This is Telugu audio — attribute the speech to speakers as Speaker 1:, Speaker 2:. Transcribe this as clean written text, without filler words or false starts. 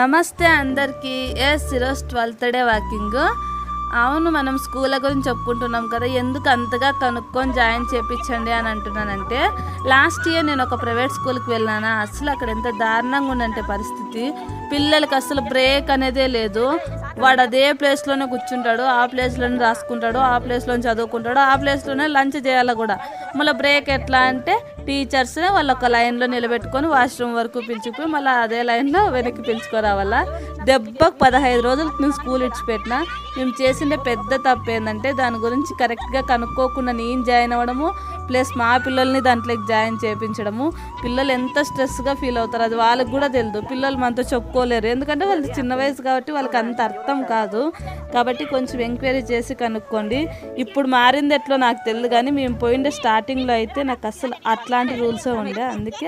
Speaker 1: నమస్తే అందరికీ. ఈరోజు 12th డే వాకింగ్. అవును, మనం స్కూల్ గురించి చెప్పుకుంటున్నాం కదా, ఎందుకు అంతగా కనుక్కొని జాయిన్ చేయించండి అని అంటున్నానంటే, లాస్ట్ ఇయర్ నేను ఒక ప్రైవేట్ స్కూల్కి వెళ్ళాను. అసలు అక్కడ ఎంత దారుణంగా ఉందంటే పరిస్థితి, పిల్లలకి అసలు బ్రేక్ అనేదే లేదు. వాడు అదే ప్లేస్లోనే కూర్చుంటాడు, ఆ ప్లేస్లోనే రాసుకుంటాడు, ఆ ప్లేస్లోనే చదువుకుంటాడు, ఆ ప్లేస్లోనే లంచ్ చేయాలి కూడా. మళ్ళీ బ్రేక్ ఎట్లా అంటే టీచర్స్నే వాళ్ళు ఒక లైన్లో నిలబెట్టుకొని వాష్రూమ్ వరకు పిలుచుకుని మళ్ళీ అదే లైన్లో వెనక్కి పిలుచుకోరావాలా. దెబ్బకు 15 రోజులకి నేను స్కూల్ ఇచ్చిపెట్టిన. మేము చేసిండే పెద్ద తప్పు ఏంటంటే దాని గురించి కరెక్ట్గా కనుక్కోకుండా నేను జాయిన్ అవ్వడము, ప్లస్ మా పిల్లల్ని దాంట్లోకి జాయిన్ చేయించడము. పిల్లలు ఎంత స్ట్రెస్గా ఫీల్ అవుతారు అది వాళ్ళకి కూడా తెలియదు. పిల్లలు మనతో చెప్పుకోలేరు, ఎందుకంటే వాళ్ళు చిన్న వయసు కాబట్టి వాళ్ళకి అంత అర్థం కాదు. కాబట్టి కొంచెం ఎంక్వైరీ చేసి కనుక్కోండి. ఇప్పుడు మారింది ఎట్లో నాకు తెలియదు, కానీ మేము పోయిండే స్టార్టింగ్లో అయితే నాకు అసలు అట్లాంటి రూల్సే ఉండే. అందుకే